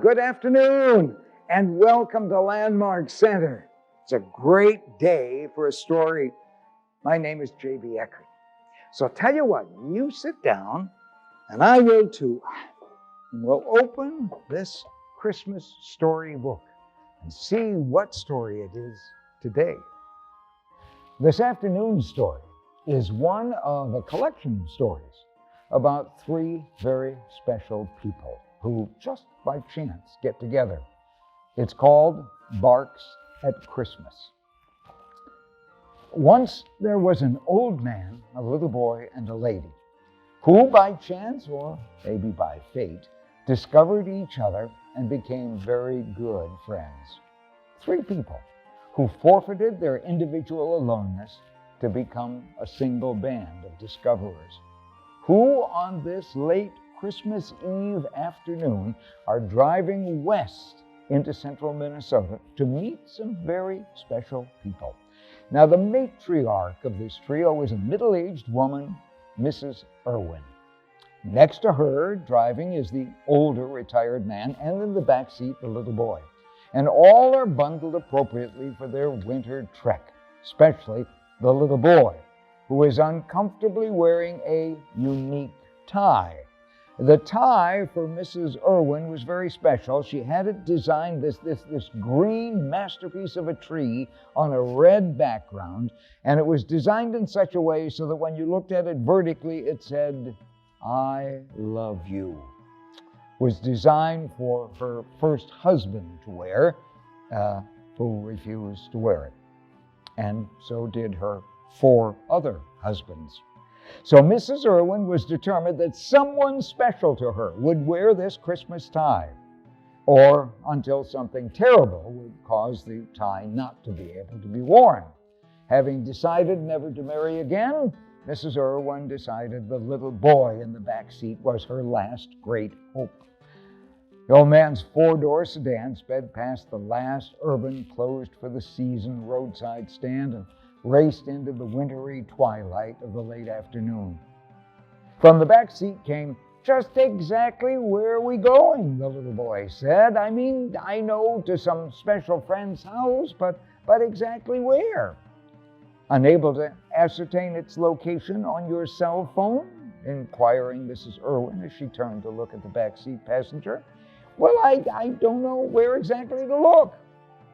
Good afternoon, and welcome to Landmark Center. It's a great day for a story. My name is J.B. Eckert. So I'll tell you what, you sit down, and I will too, and we'll open this Christmas story book and see what story it is today. This afternoon's story is one of a collection of stories about three very special people who just by chance get together. It's called Barks at Christmas. Once there was an old man, a little boy, and a lady who by chance, or maybe by fate, discovered each other and became very good friends. Three people who forfeited their individual aloneness to become a single band of discoverers, who on this late Christmas Eve afternoon are driving west into central Minnesota to meet some very special people. Now, the matriarch of this trio is a middle-aged woman, Mrs. Irwin. Next to her, driving, is the older retired man, and in the back seat, the little boy. And all are bundled appropriately for their winter trek, especially the little boy, who is uncomfortably wearing a unique tie. The tie for Mrs. Irwin was very special. She had it designed, this green masterpiece of a tree on a red background, and it was designed in such a way so that when you looked at it vertically, it said, "I love you." It was designed for her first husband to wear, who refused to wear it. And so did her 4 other husbands. So Mrs. Irwin was determined that someone special to her would wear this Christmas tie, or until something terrible would cause the tie not to be able to be worn. Having decided never to marry again, Mrs. Irwin decided the little boy in the back seat was her last great hope. The old man's 4-door sedan sped past the last urban closed-for-the-season roadside stand and raced into the wintry twilight of the late afternoon. From the back seat came, "Just exactly where are we going?" the little boy said. "I mean, I know to some special friend's house, but exactly where?" Unable to ascertain its location on your cell phone? Inquiring Mrs. Irwin as she turned to look at the back seat passenger. "Well, I don't know where exactly to look."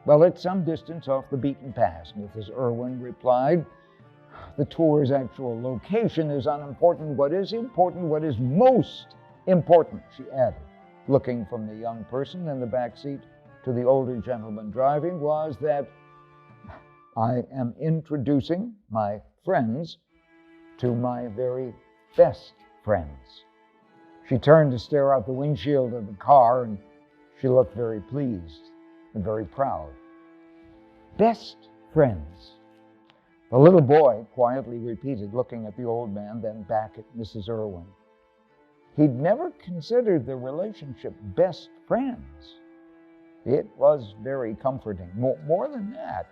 "Well, it's some distance off the beaten path," Mrs. Irwin replied. "The tour's actual location is unimportant. What is important, what is most important," she added, looking from the young person in the back seat to the older gentleman driving, was that I am introducing my friends to my very best friends. She turned to stare out the windshield of the car, and she looked very pleased and very proud. Best friends. The little boy quietly repeated, looking at the old man, then back at Mrs. Irwin. He'd never considered the relationship best friends. It was very comforting. More than that,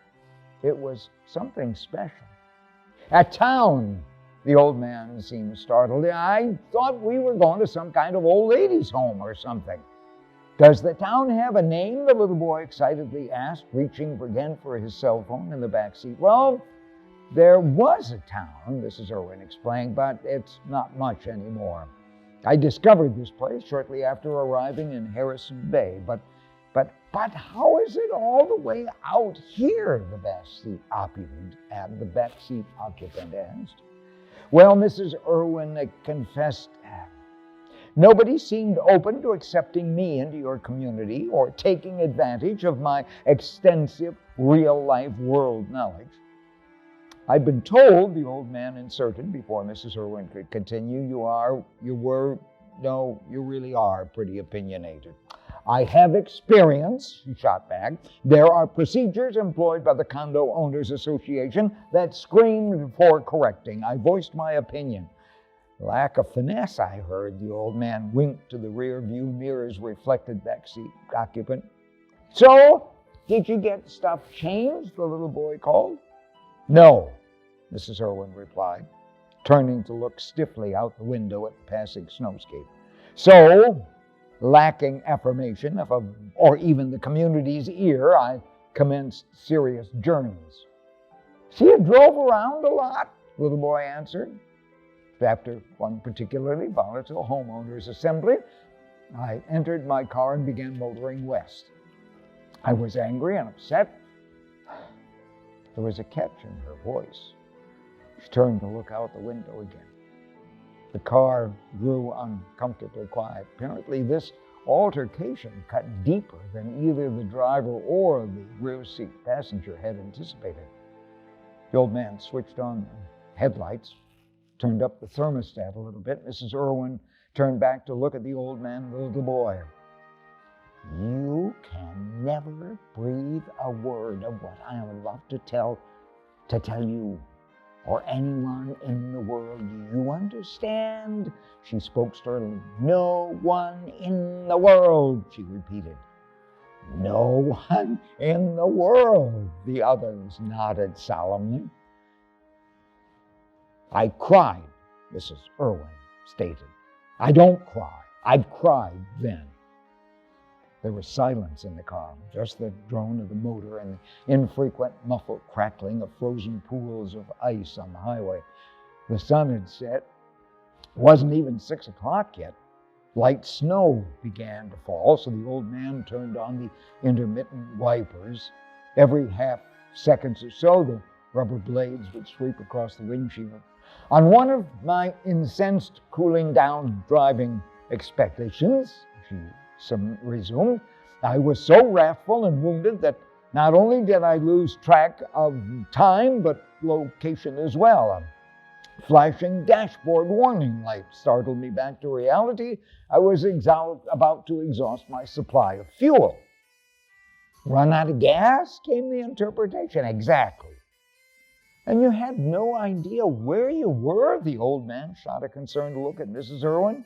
it was something special. "At town," the old man seemed startled. "I thought we were going to some kind of old ladies' home or something." "Does the town have a name?" the little boy excitedly asked, reaching again for his cell phone in the back seat. "Well, there was a town," Mrs. Irwin explained, "but it's not much anymore. I discovered this place shortly after arriving in Harrison Bay, but how is it all the way out here?" the back seat occupant asked. "Well," Mrs. Irwin confessed, "nobody seemed open to accepting me into your community or taking advantage of my extensive real-life world knowledge. I've been told," the old man inserted before Mrs. Irwin could continue, you really are pretty opinionated." "I have experience," she shot back. "There are procedures employed by the Condo Owners Association that screamed for correcting. I voiced my opinion." "Lack of finesse, I heard," the old man winked to the rear view mirror's reflected backseat occupant. "So, did you get stuff changed?" the little boy called. "No," Mrs. Irwin replied. turning to look stiffly out the window at the passing snowscape. So, lacking affirmation or even the community's ear, I commenced serious journeys. "See, you drove around a lot," the little boy answered. After one particularly volatile homeowners assembly, I entered my car and began motoring west. I was angry and upset. There was a catch in her voice. She turned to look out the window again. The car grew uncomfortably quiet. Apparently, this altercation cut deeper than either the driver or the rear seat passenger had anticipated. The old man switched on the headlights, turned up the thermostat a little bit. Mrs. Irwin turned back to look at the old man and the little boy. "You can never breathe a word of what I am about to tell you or anyone in the world. You understand?" She spoke sternly. "No one in the world," she repeated. "No one in the world," the others nodded solemnly. "I cried," Mrs. Irwin stated. "I don't cry. I'd cried then." There was silence in the car, just the drone of the motor and the infrequent muffled crackling of frozen pools of ice on the highway. The sun had set. It wasn't even 6 o'clock yet. Light snow began to fall, so the old man turned on the intermittent wipers. Every half seconds or so, the rubber blades would sweep across the windshield. On one of my incensed cooling down driving expectations, she resumed, I was so wrathful and wounded that not only did I lose track of time, but location as well. A flashing dashboard warning light startled me back to reality. I was about to exhaust my supply of fuel. "Run out of gas?" came the interpretation. "Exactly." "And you had no idea where you were?" The old man shot a concerned look at Mrs. Irwin.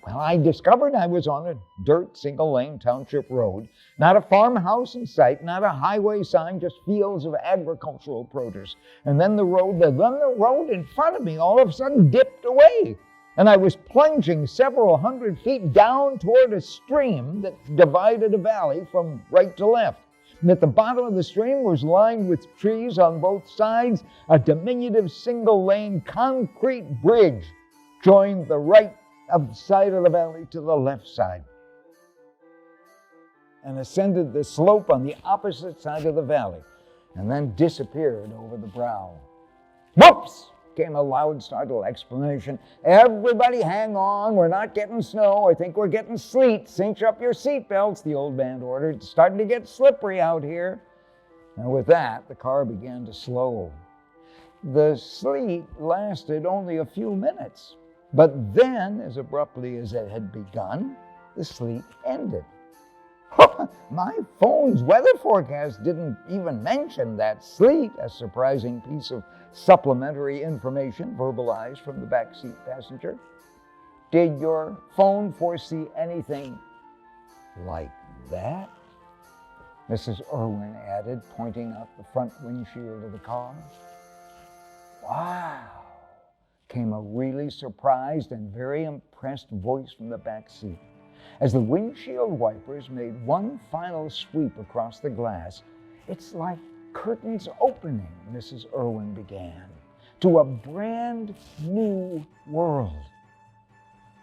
"Well, I discovered I was on a dirt single-lane township road. Not a farmhouse in sight, not a highway sign, just fields of agricultural produce. And then the road in front of me all of a sudden dipped away. And I was plunging several hundred feet down toward a stream that divided a valley from right to left. And at the bottom of the stream was lined with trees on both sides. A diminutive single-lane concrete bridge joined the right of the side of the valley to the left side and ascended the slope on the opposite side of the valley and then disappeared over the brow. "Whoops!" came a loud, startled explanation. "Everybody hang on. We're not getting snow. I think we're getting sleet. Cinch up your seatbelts," the old man ordered. "It's starting to get slippery out here." And with that, the car began to slow. The sleet lasted only a few minutes. But then, as abruptly as it had begun, the sleet ended. My phone's weather forecast didn't even mention that sleet, a surprising piece of supplementary information verbalized from the backseat passenger. "Did your phone foresee anything like that?" Mrs. Irwin added, pointing out the front windshield of the car. "Wow," came a really surprised and very impressed voice from the back seat. As the windshield wipers made one final sweep across the glass, "It's like curtains opening," Mrs. Irwin began, "to a brand new world."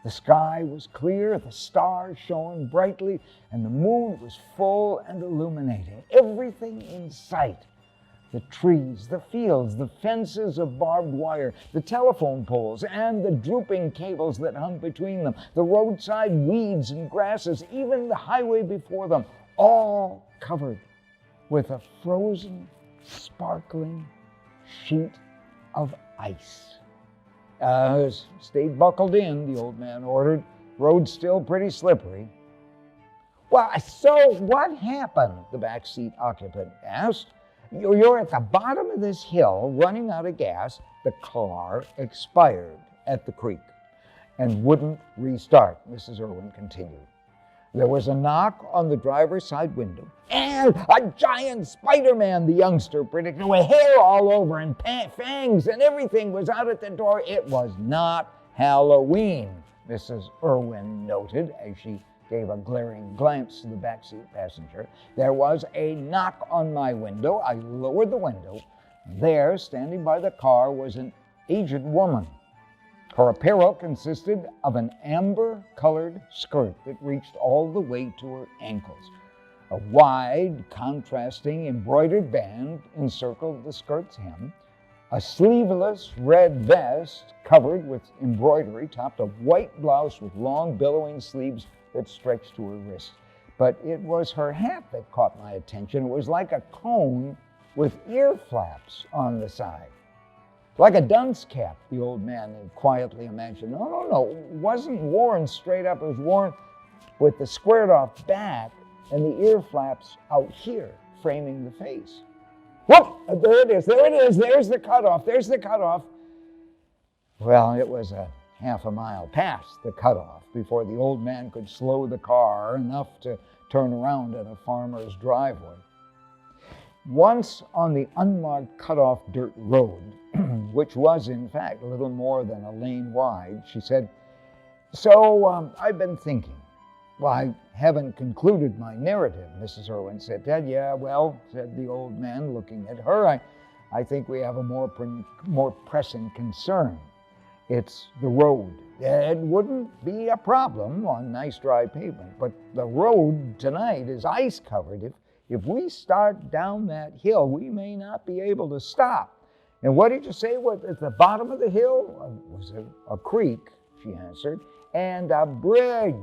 The sky was clear, the stars shone brightly, and the moon was full and illuminating. Everything in sight, the trees, the fields, the fences of barbed wire, the telephone poles, and the drooping cables that hung between them, the roadside weeds and grasses, even the highway before them, all covered with a frozen, sparkling sheet of ice. "Stay buckled in," the old man ordered. "Road's still pretty slippery." "Well, so what happened?" the backseat occupant asked. "You're at the bottom of this hill, running out of gas." The car expired at the creek and wouldn't restart, Mrs. Irwin continued. There was a knock on the driver's side window, and a giant Spider-Man, the youngster predicted, with hair all over and fangs and everything, was out at the door. It was not Halloween, Mrs. Irwin noted as she gave a glaring glance to the backseat passenger. There was a knock on my window. I lowered the window. There, standing by the car, was an aged woman. Her apparel consisted of an amber-colored skirt that reached all the way to her ankles. A wide, contrasting embroidered band encircled the skirt's hem. A sleeveless red vest covered with embroidery topped a white blouse with long, billowing sleeves that stretched to her wrists. But it was her hat that caught my attention. It was like a cone with ear flaps on the side. Like a dunce cap, the old man had quietly imagined. No, it wasn't worn straight up. It was worn with the squared off back and the ear flaps out here, framing the face. Whoop! There it is, there's the cutoff, Well, it was a half a mile past the cutoff before the old man could slow the car enough to turn around at a farmer's driveway. Once on the unmarked cut-off dirt road, which was in fact a little more than a lane wide, she said, So I've been thinking. Well, I haven't concluded my narrative, Mrs. Irwin said. Ted, yeah, well, said the old man, looking at her, I think we have a more pressing concern. It's the road. It wouldn't be a problem on nice dry pavement, but the road tonight is ice-covered. If we start down that hill, we may not be able to stop. And what did you say was at the bottom of the hill? Was it a creek, she answered, and a bridge,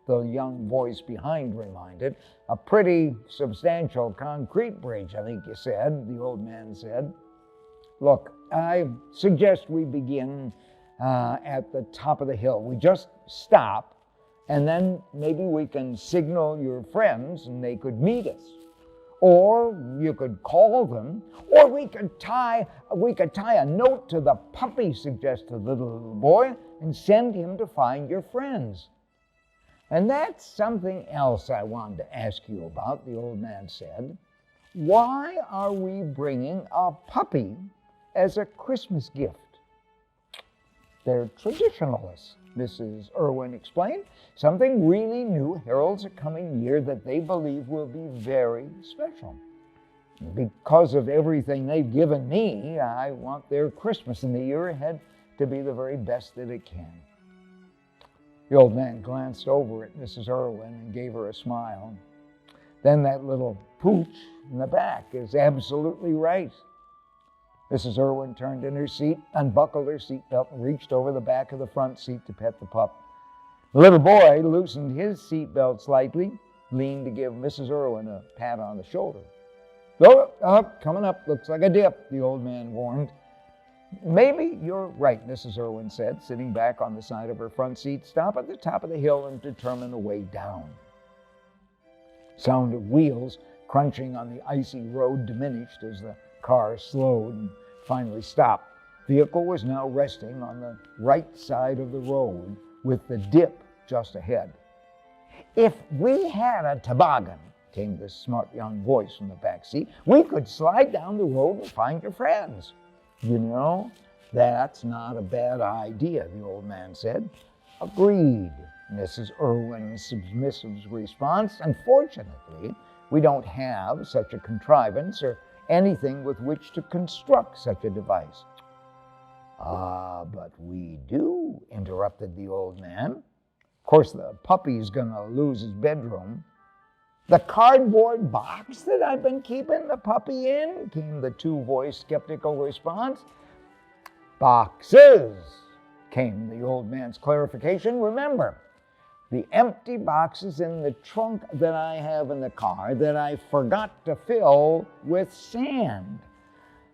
the young voice behind reminded. A pretty substantial concrete bridge, I think you said, the old man said. Look, I suggest we begin at the top of the hill. We just stop, and then maybe we can signal your friends and they could meet us. Or you could call them, or we could tie a note to the puppy, suggested the little boy, and send him to find your friends. And that's something else I wanted to ask you about, the old man said. Why are we bringing a puppy as a Christmas gift? They're traditionalists, Mrs. Irwin explained. Something really new heralds a coming year that they believe will be very special. Because of everything they've given me, I want their Christmas in the year ahead to be the very best that it can. The old man glanced over at Mrs. Irwin and gave her a smile. Then that little pooch in the back is absolutely right. Mrs. Irwin turned in her seat, unbuckled her seatbelt, and reached over the back of the front seat to pet the pup. The little boy loosened his seatbelt slightly, leaned to give Mrs. Irwin a pat on the shoulder. Coming up, looks like a dip, the old man warned. Maybe you're right, Mrs. Irwin said, sitting back on the side of her front seat. Stop at the top of the hill and determine the way down. Sound of wheels crunching on the icy road diminished as the car slowed and finally stopped. The vehicle was now resting on the right side of the road with the dip just ahead. If we had a toboggan, came the smart young voice from the back seat, we could slide down the road and find your friends. You know, that's not a bad idea, the old man said. Agreed, Mrs. Irwin's submissive response. Unfortunately, we don't have such a contrivance or anything with which to construct such a device. But we do, interrupted the old man. Of course, the puppy's gonna lose his bedroom. The cardboard box that I've been keeping the puppy in, came the two-voice skeptical response. Boxes, came the old man's clarification. Remember, the empty boxes in the trunk that I have in the car that I forgot to fill with sand.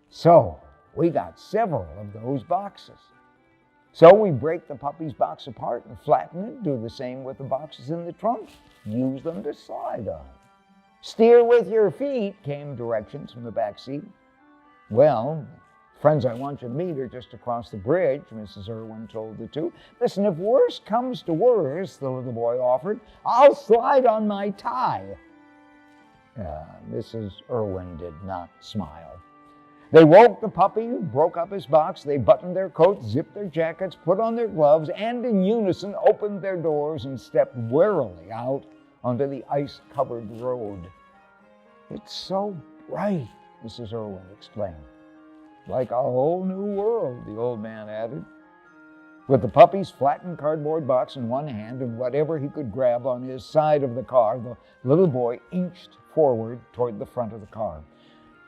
So we got several of those boxes. So we break the puppy's box apart and flatten it, do the same with the boxes in the trunk, use them to slide on. Steer with your feet, came directions from the back seat. Well, Friends I want you to meet are just across the bridge, Mrs. Irwin told the two. Listen, if worse comes to worse, the little boy offered, I'll slide on my tie. Mrs. Irwin did not smile. They woke the puppy, broke up his box. They buttoned their coats, zipped their jackets, put on their gloves, and in unison opened their doors and stepped warily out onto the ice-covered road. It's so bright, Mrs. Irwin exclaimed. Like a whole new world, the old man added. With the puppy's flattened cardboard box in one hand and whatever he could grab on his side of the car, the little boy inched forward toward the front of the car.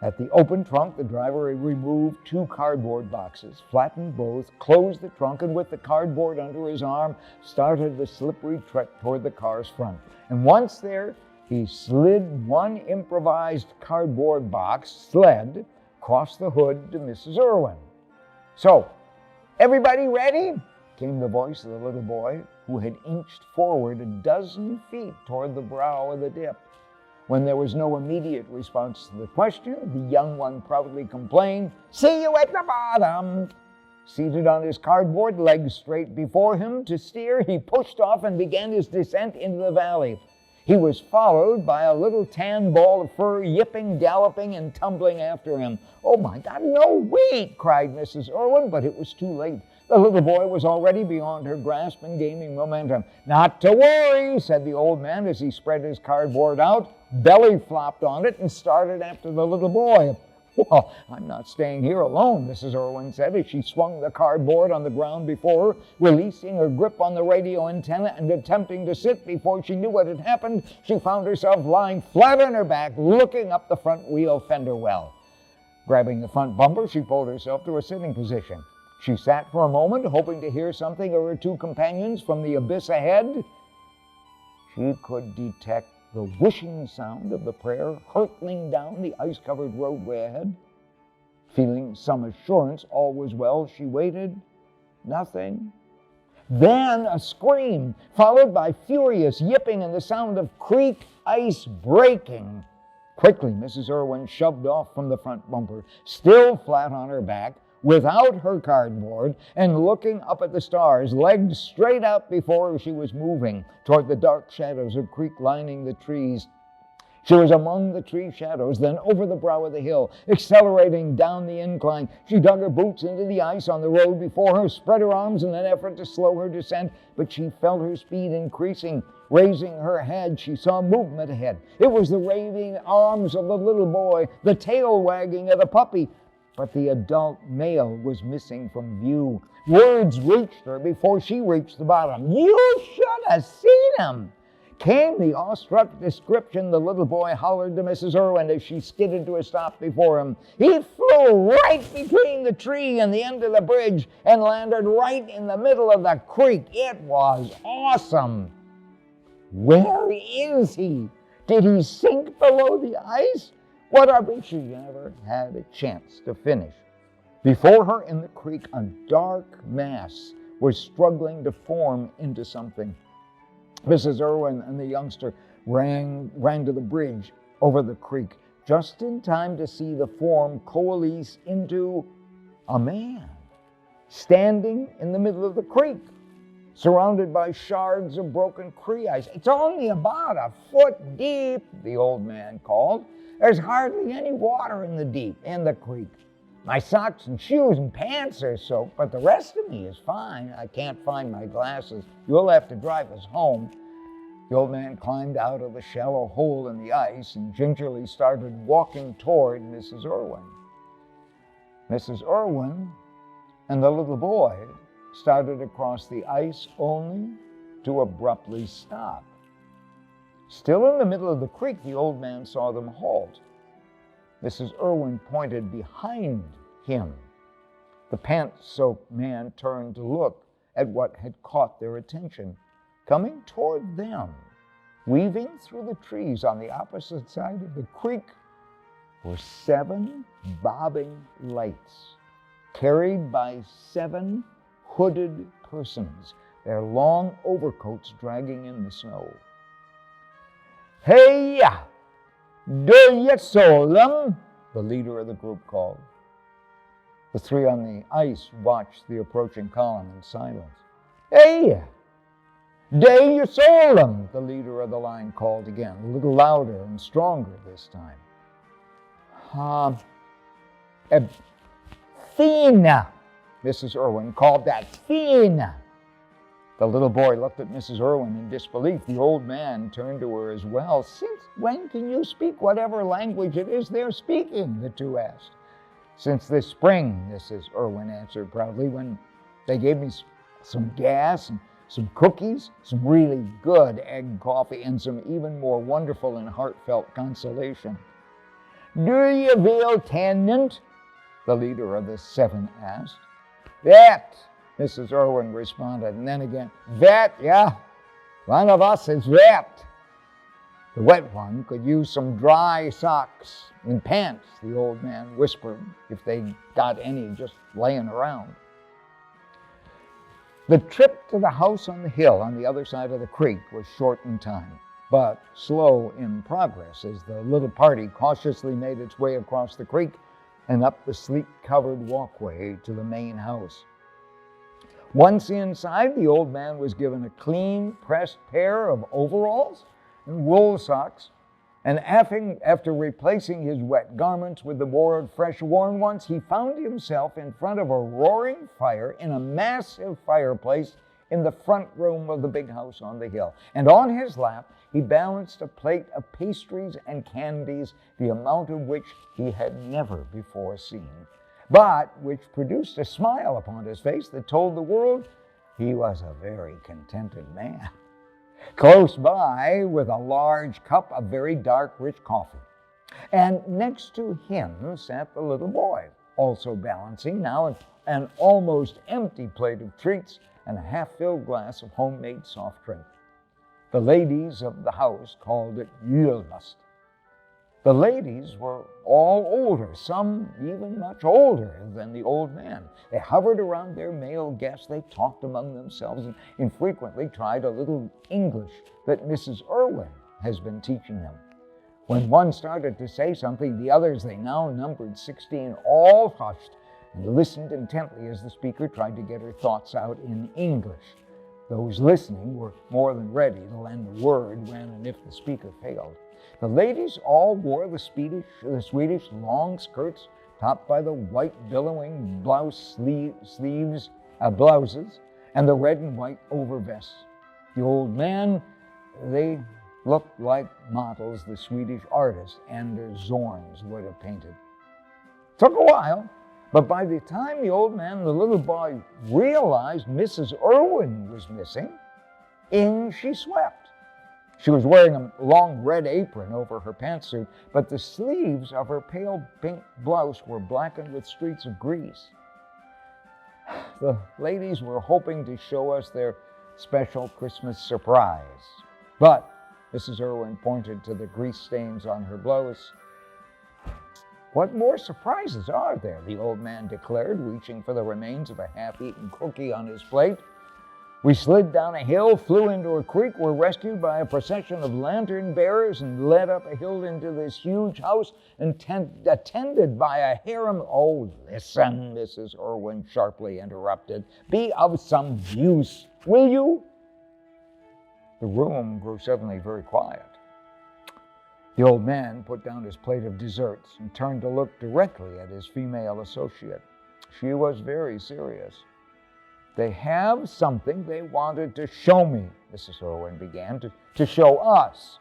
At the open trunk, the driver removed 2 cardboard boxes, flattened both, closed the trunk, and with the cardboard under his arm, started the slippery trek toward the car's front. And once there, he slid one improvised cardboard box sled across the hood to Mrs. Irwin. So, everybody ready? Came the voice of the little boy, who had inched forward a dozen feet toward the brow of the dip. When there was no immediate response to the question, the young one proudly complained, "See you at the bottom!" Seated on his cardboard, legs straight before him to steer, he pushed off and began his descent into the valley. He was followed by a little tan ball of fur, yipping, galloping, and tumbling after him. "Oh, my God, no, wait!" cried Mrs. Irwin, but it was too late. The little boy was already beyond her grasp and gaining momentum. "Not to worry," said the old man as he spread his cardboard out, belly flopped on it, and started after the little boy. "Well, I'm not staying here alone," Mrs. Irwin said as she swung the cardboard on the ground before her, releasing her grip on the radio antenna and attempting to sit. Before she knew what had happened, she found herself lying flat on her back, looking up the front wheel fender well. Grabbing the front bumper, she pulled herself to a sitting position. She sat for a moment, hoping to hear something of her 2 companions from the abyss ahead. She could detect the whooshing sound of the prayer hurtling down the ice-covered roadway ahead. Feeling some assurance all was well, she waited. Nothing. Then a scream, followed by furious yipping and the sound of creek ice breaking. Quickly, Mrs. Irwin shoved off from the front bumper, still flat on her back, without her cardboard, and looking up at the stars, legs straight out before her. She was moving toward the dark shadows of creek lining the trees. She was among the tree shadows, then over the brow of the hill, accelerating down the incline. She dug her boots into the ice on the road before her, spread her arms in an effort to slow her descent, but she felt her speed increasing. Raising her head, she saw movement ahead. It was the waving arms of the little boy, the tail wagging of the puppy. But the adult male was missing from view. Words reached her before she reached the bottom. "You should have seen him!" Came the awestruck description the little boy hollered to Mrs. Irwin as she skidded to a stop before him. He flew right between the tree and the end of the bridge and landed right in the middle of the creek. It was awesome. "Where is he? Did he sink below the ice? What a bitch!" She never had a chance to finish. Before her in the creek, a dark mass was struggling to form into something. Mrs. Irwin and the youngster ran to the bridge over the creek, just in time to see the form coalesce into a man, standing in the middle of the creek, surrounded by shards of broken creek ice. "It's only about a foot deep," the old man called. "There's hardly any water in the creek. My socks and shoes and pants are soaked, but the rest of me is fine. I can't find my glasses. You'll have to drive us home." The old man climbed out of the shallow hole in the ice and gingerly started walking toward Mrs. Irwin. Mrs. Irwin and the little boy started across the ice only to abruptly stop. Still in the middle of the creek, the old man saw them halt. Mrs. Irwin pointed behind him. The pant-soaked man turned to look at what had caught their attention. Coming toward them, weaving through the trees on the opposite side of the creek, were 7 bobbing lights, carried by 7 hooded persons, their long overcoats dragging in the snow. "Hey-ya! Do you sold them?" the leader of the group called. The three on the ice watched the approaching column in silence. "Hey! Day you sold 'em," the leader of the line called again, a little louder and stronger this time. Fina, Mrs. Irwin called that. Fina. The little boy looked at Mrs. Irwin in disbelief. The old man turned to her as well. "Since when can you speak whatever language it is they're speaking?" the two asked. "Since this spring," Mrs. Irwin answered proudly, "when they gave me some gas and some cookies, some really good egg coffee, and some even more wonderful and heartfelt consolation." "Do you feel tenant?" the leader of the seven asked. "That," Mrs. Irwin responded, and then again, "That, yeah, one of us is that." "The wet one could use some dry socks and pants," the old man whispered, "if they got any just laying around." The trip to the house on the hill on the other side of the creek was short in time, but slow in progress as the little party cautiously made its way across the creek and up the sleet-covered walkway to the main house. Once inside, the old man was given a clean, pressed pair of overalls and wool socks, and after replacing his wet garments with the more fresh-worn ones, he found himself in front of a roaring fire in a massive fireplace in the front room of the big house on the hill. And on his lap, he balanced a plate of pastries and candies, the amount of which he had never before seen, but which produced a smile upon his face that told the world he was a very contented man. Close by, with a large cup of very dark, rich coffee. And next to him sat the little boy, also balancing now an almost empty plate of treats and a half-filled glass of homemade soft drink. The ladies of the house called it julmust. The ladies were all older, some even much older than the old man. They hovered around their male guests. They talked among themselves and infrequently tried a little English that Mrs. Irwin has been teaching them. When one started to say something, the others, they now numbered 16, all hushed and listened intently as the speaker tried to get her thoughts out in English. Those listening were more than ready to lend a word when and if the speaker failed. The ladies all wore the Swedish long skirts topped by the white billowing blouses and the red and white overvests. The old man, they looked like models the Swedish artist Anders Zorns would have painted. Took a while, but by the time the old man and the little boy realized Mrs. Irwin was missing, in she swept. She was wearing a long red apron over her pantsuit, but the sleeves of her pale pink blouse were blackened with streaks of grease. The ladies were hoping to show us their special Christmas surprise, but Mrs. Irwin pointed to the grease stains on her blouse. "What more surprises are there?" the old man declared, reaching for the remains of a half-eaten cookie on his plate. "We slid down a hill, flew into a creek, were rescued by a procession of lantern bearers, and led up a hill into this huge house, and attended by a harem." "Oh, listen," Mrs. Irwin sharply interrupted. "Be of some use, will you?" The room grew suddenly very quiet. The old man put down his plate of desserts and turned to look directly at his female associate. She was very serious. "They have something they wanted to show me," Mrs. Irwin began, to show us.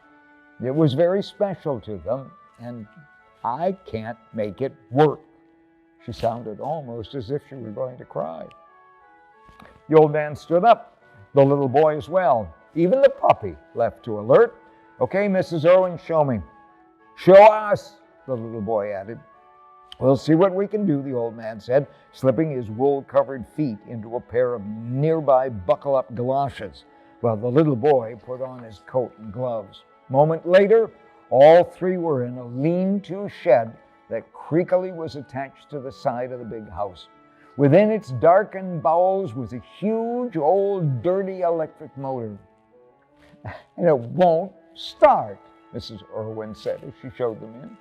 "It was very special to them, and I can't make it work." She sounded almost as if she were going to cry. The old man stood up, the little boy as well, even the puppy left to alert. "Okay, Mrs. Irwin, show me." "Show us," the little boy added. "We'll see what we can do," the old man said, slipping his wool-covered feet into a pair of nearby buckle-up galoshes, while the little boy put on his coat and gloves. A moment later, all three were in a lean-to shed that creakily was attached to the side of the big house. Within its darkened bowels was a huge, old, dirty electric motor. "And it won't start," Mrs. Irwin said as she showed them in.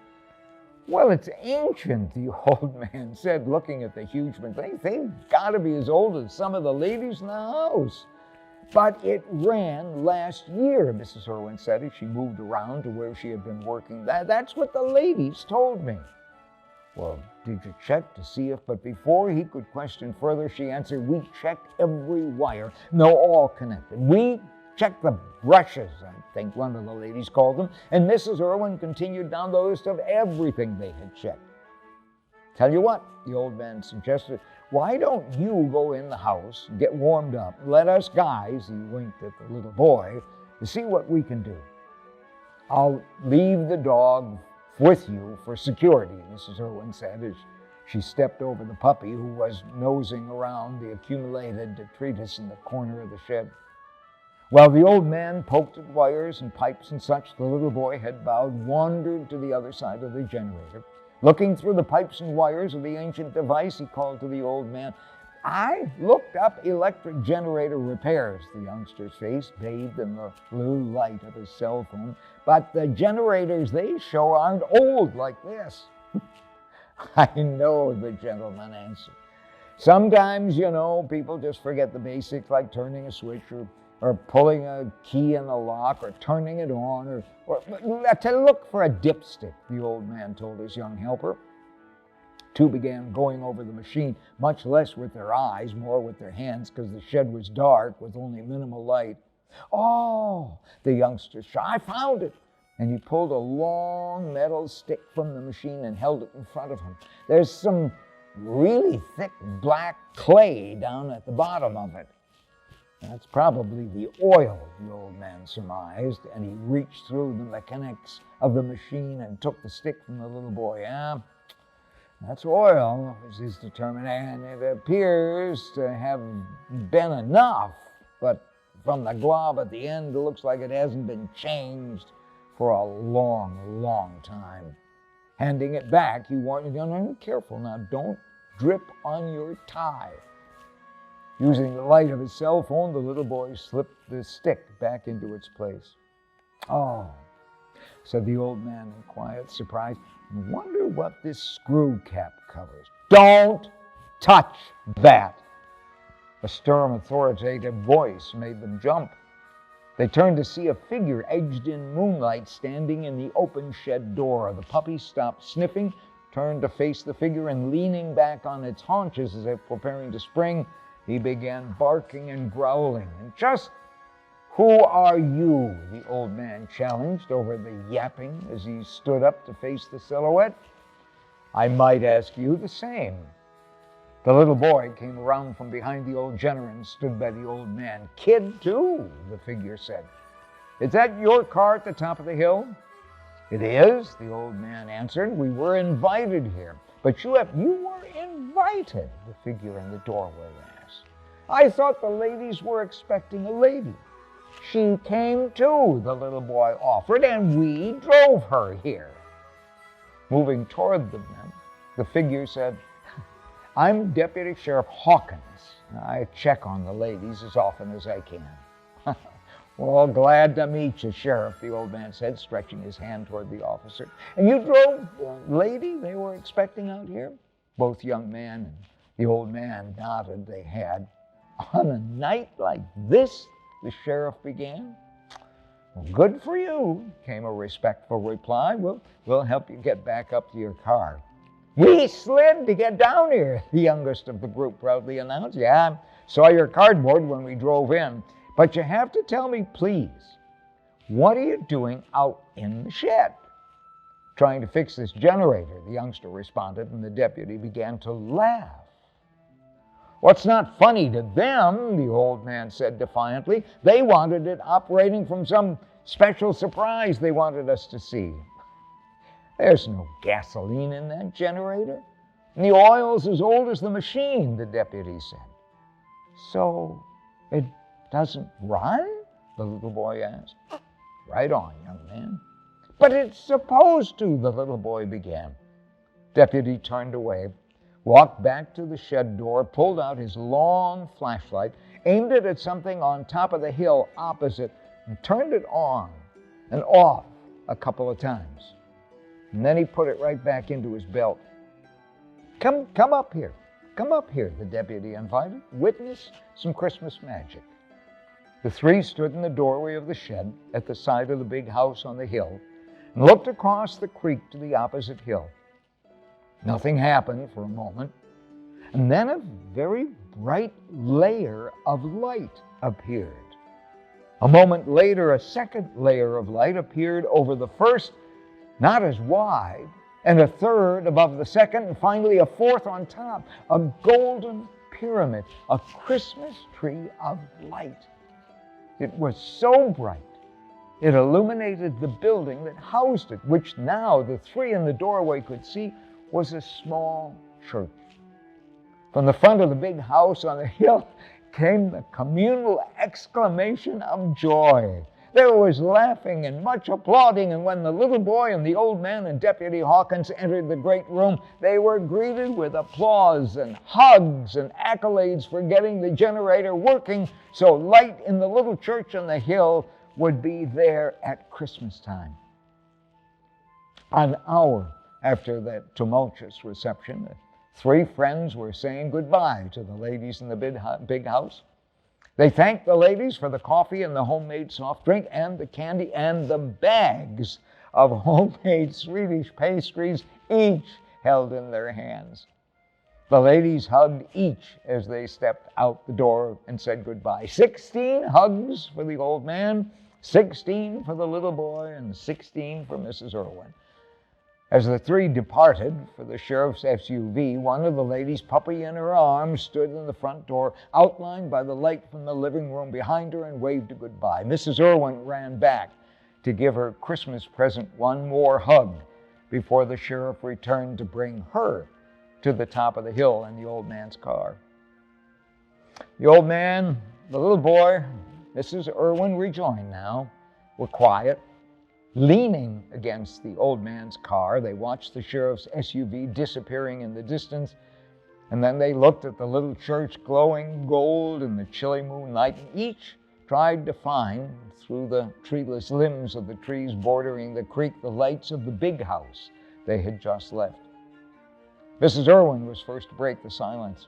Well, it's ancient, the old man said, looking at the huge things. They've got to be as old as some of the ladies in the house. But it ran last year, Mrs. Irwin said as she moved around to where she had been working. That's what the ladies told me. Well, did you check to see if, but before he could question further, she answered, we checked every wire. No, all connected. We checked the brushes, I think one of the ladies called them, and Mrs. Irwin continued down the list of everything they had checked. Tell you what, the old man suggested, why don't you go in the house, get warmed up, let us guys, he winked at the little boy, to see what we can do. I'll leave the dog with you for security, Mrs. Irwin said as she stepped over the puppy who was nosing around the accumulated detritus in the corner of the shed. While the old man poked at wires and pipes and such, the little boy, head bowed, wandered to the other side of the generator. Looking through the pipes and wires of the ancient device, he called to the old man, I looked up electric generator repairs. The youngster's face bathed in the blue light of his cell phone. But the generators they show aren't old like this. I know, the gentleman answered. Sometimes, people just forget the basics, like turning a switch or pulling a key in the lock or turning it on or to look for a dipstick, the old man told his young helper. Two began going over the machine, much less with their eyes, more with their hands, because the shed was dark with only minimal light. Oh, the youngster shouted, I found it. And he pulled a long metal stick from the machine and held it in front of him. There's some really thick black clay down at the bottom of it. That's probably the oil, the old man surmised, and he reached through the mechanics of the machine and took the stick from the little boy. Yeah, that's oil, was his determination, and it appears to have been enough, but from the glob at the end, it looks like it hasn't been changed for a long, long time. Handing it back, he warned him, careful now, don't drip on your tie. Using the light of his cell phone, the little boy slipped the stick back into its place. Oh, said the old man in quiet surprise, wonder what this screw cap covers. Don't touch that. A stern, authoritative voice made them jump. They turned to see a figure edged in moonlight standing in the open shed door. The puppy stopped sniffing, turned to face the figure, and leaning back on its haunches as if preparing to spring, he began barking and growling. And just who are you? The old man challenged over the yapping as he stood up to face the silhouette. I might ask you the same. The little boy came around from behind the old generator and stood by the old man. Kid, too, the figure said. Is that your car at the top of the hill? It is, the old man answered. We were invited here. But you were invited, the figure in the doorway asked. I thought the ladies were expecting a lady. She came too, the little boy offered, and we drove her here. Moving toward them, the figure said, I'm Deputy Sheriff Hawkins. I check on the ladies as often as I can. Well, glad to meet you, Sheriff, the old man said, stretching his hand toward the officer. And you drove the lady they were expecting out here? Both young man and the old man nodded they had. On a night like this, the sheriff began. Well, good for you, came a respectful reply. We'll help you get back up to your car. We slid to get down here, the youngest of the group proudly announced. Yeah, I saw your cardboard when we drove in. But you have to tell me, please, what are you doing out in the shed? Trying to fix this generator, the youngster responded, and the deputy began to laugh. What's not funny to them, the old man said defiantly. They wanted it operating from some special surprise they wanted us to see. There's no gasoline in that generator. And the oil's as old as the machine, the deputy said. So it doesn't run? The little boy asked. Right on, young man. But it's supposed to, the little boy began. Deputy turned away, walked back to the shed door, pulled out his long flashlight, aimed it at something on top of the hill opposite, and turned it on and off a couple of times. and then he put it right back into his belt. Come up here. Come up here, the deputy invited. Witness some Christmas magic. The three stood in the doorway of the shed at the side of the big house on the hill and looked across the creek to the opposite hill. Nothing happened for a moment, and then a very bright layer of light appeared. A moment later, a second layer of light appeared over the first, not as wide, and a third above the second, and finally a fourth on top, a golden pyramid, a Christmas tree of light. It was so bright, it illuminated the building that housed it, which now the three in the doorway could see was a small church. From the front of the big house on the hill came the communal exclamation of joy. There was laughing and much applauding, and when the little boy and the old man and Deputy Hawkins entered the great room, they were greeted with applause and hugs and accolades for getting the generator working so light in the little church on the hill would be there at Christmas time. An hour after that tumultuous reception, the three friends were saying goodbye to the ladies in the big house. They thanked the ladies for the coffee and the homemade soft drink and the candy and the bags of homemade Swedish pastries each held in their hands. The ladies hugged each as they stepped out the door and said goodbye. 16 hugs for the old man, 16 for the little boy, and 16 for Mrs. Irwin. As the three departed for the sheriff's SUV, one of the ladies, puppy in her arms, stood in the front door, outlined by the light from the living room behind her, and waved a goodbye. Mrs. Irwin ran back to give her Christmas present one more hug before the sheriff returned to bring her to the top of the hill in the old man's car. The old man, the little boy, Mrs. Irwin rejoined now, were quiet. Leaning against the old man's car, they watched the sheriff's SUV disappearing in the distance, and then they looked at the little church glowing gold in the chilly moonlight, and each tried to find, through the treeless limbs of the trees bordering the creek, the lights of the big house they had just left. Mrs. Irwin was first to break the silence.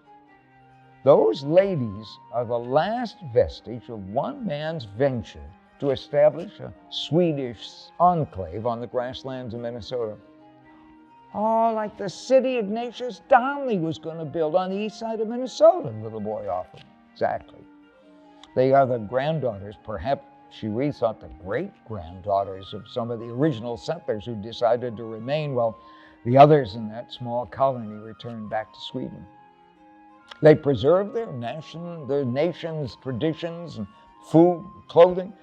Those ladies are the last vestige of one man's venture to establish a Swedish enclave on the grasslands of Minnesota. Oh, like the city Ignatius Donnelly was going to build on the east side of Minnesota, the little boy offered. Exactly. They are the granddaughters, perhaps she rethought the great-granddaughters of some of the original settlers who decided to remain while the others in that small colony returned back to Sweden. They preserved their nation's traditions and food, clothing.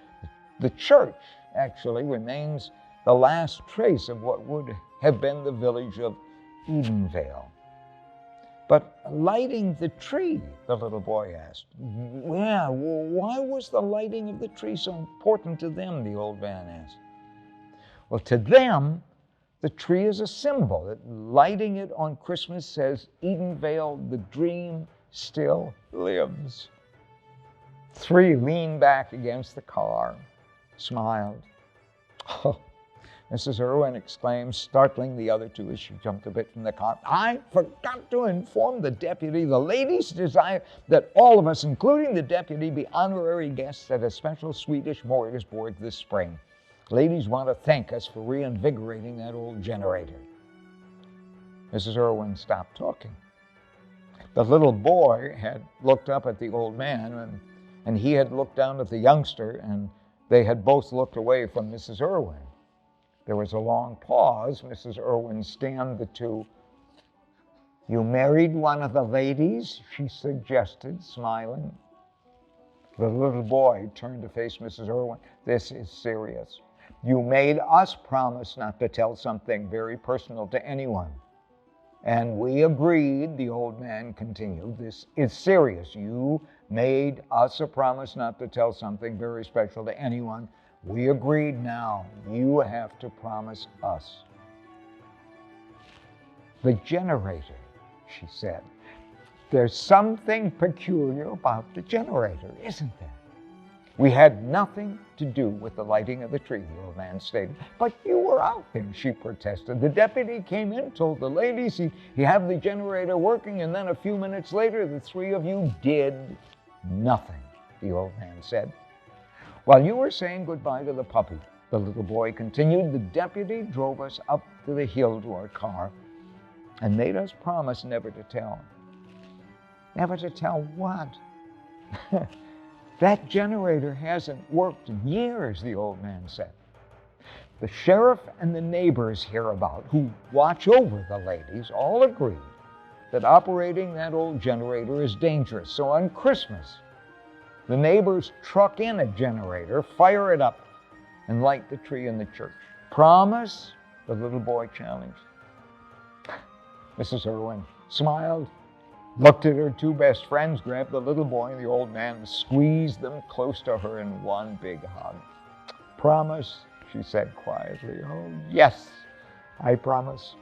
The church actually remains the last trace of what would have been the village of Edenvale. But lighting the tree, the little boy asked. Yeah, well, why was the lighting of the tree so important to them, the old man asked. Well, to them, the tree is a symbol. That lighting it on Christmas says, Edenvale, the dream still lives. Three leaned back against the car, smiled. Oh, Mrs. Irwin exclaimed, startling the other two as she jumped a bit from the car. I forgot to inform the deputy. The ladies desire that all of us, including the deputy, be honorary guests at a special Swedish smorgasbord this spring. Ladies want to thank us for reinvigorating that old generator. Mrs. Irwin stopped talking. The little boy had looked up at the old man, and he had looked down at the youngster, and they had both looked away from Mrs. Irwin. There was a long pause. Mrs. Irwin scanned the two. You married one of the ladies? She suggested, smiling. The little boy turned to face Mrs. Irwin. This is serious. You made us promise not to tell something very personal to anyone. And we agreed, the old man continued. This is serious. You made us a promise not to tell something very special to anyone. We agreed now. You have to promise us. The generator, she said. There's something peculiar about the generator, isn't there? We had nothing to do with the lighting of the tree, the old man stated. But you were out there, she protested. The deputy came in, told the ladies he had the generator working, and then a few minutes later, the three of you did nothing, the old man said. While you were saying goodbye to the puppy, the little boy continued, the deputy drove us up to the hill to our car and made us promise never to tell. Never to tell what? That generator hasn't worked in years, the old man said. The sheriff and the neighbors hereabout, who watch over the ladies, all agreed that operating that old generator is dangerous. So on Christmas, the neighbors truck in a generator, fire it up, and light the tree in the church. Promise? The little boy challenged. Mrs. Irwin smiled, looked at her two best friends, grabbed the little boy and the old man, and squeezed them close to her in one big hug. Promise, she said quietly. Oh, yes, I promise.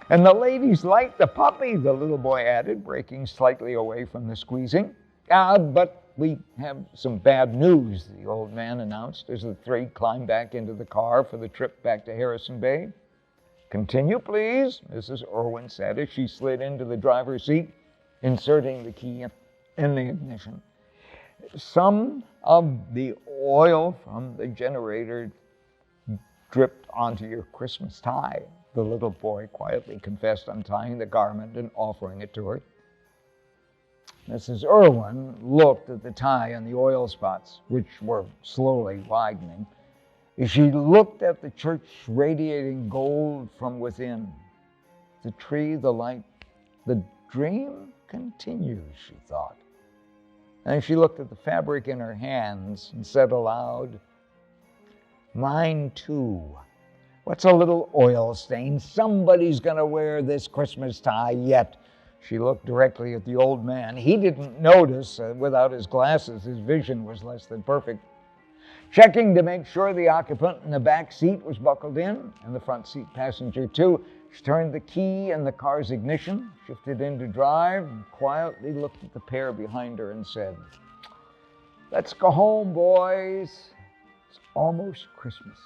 And the ladies like the puppy, the little boy added, breaking slightly away from the squeezing. But we have some bad news, the old man announced as the three climbed back into the car for the trip back to Harrison Bay. Continue, please, Mrs. Irwin said as she slid into the driver's seat, inserting the key in the ignition. Some of the oil from the generator dripped onto your Christmas tie, the little boy quietly confessed, untying the garment and offering it to her. Mrs. Irwin looked at the tie and the oil spots, which were slowly widening. As she looked at the church radiating gold from within, the tree, the light, the dream continues, she thought. And she looked at the fabric in her hands and said aloud, mine too. What's a little oil stain? Somebody's going to wear this Christmas tie yet. She looked directly at the old man. He didn't notice. Without his glasses, his vision was less than perfect. Checking to make sure the occupant in the back seat was buckled in, and the front seat passenger too, she turned the key in the car's ignition, shifted into drive, and quietly looked at the pair behind her and said, let's go home, boys. It's almost Christmas.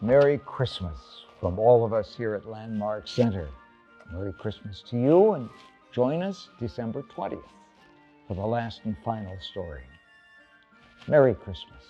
Merry Christmas from all of us here at Landmark Center. Merry Christmas to you, and join us December 20th for the last and final story. Merry Christmas.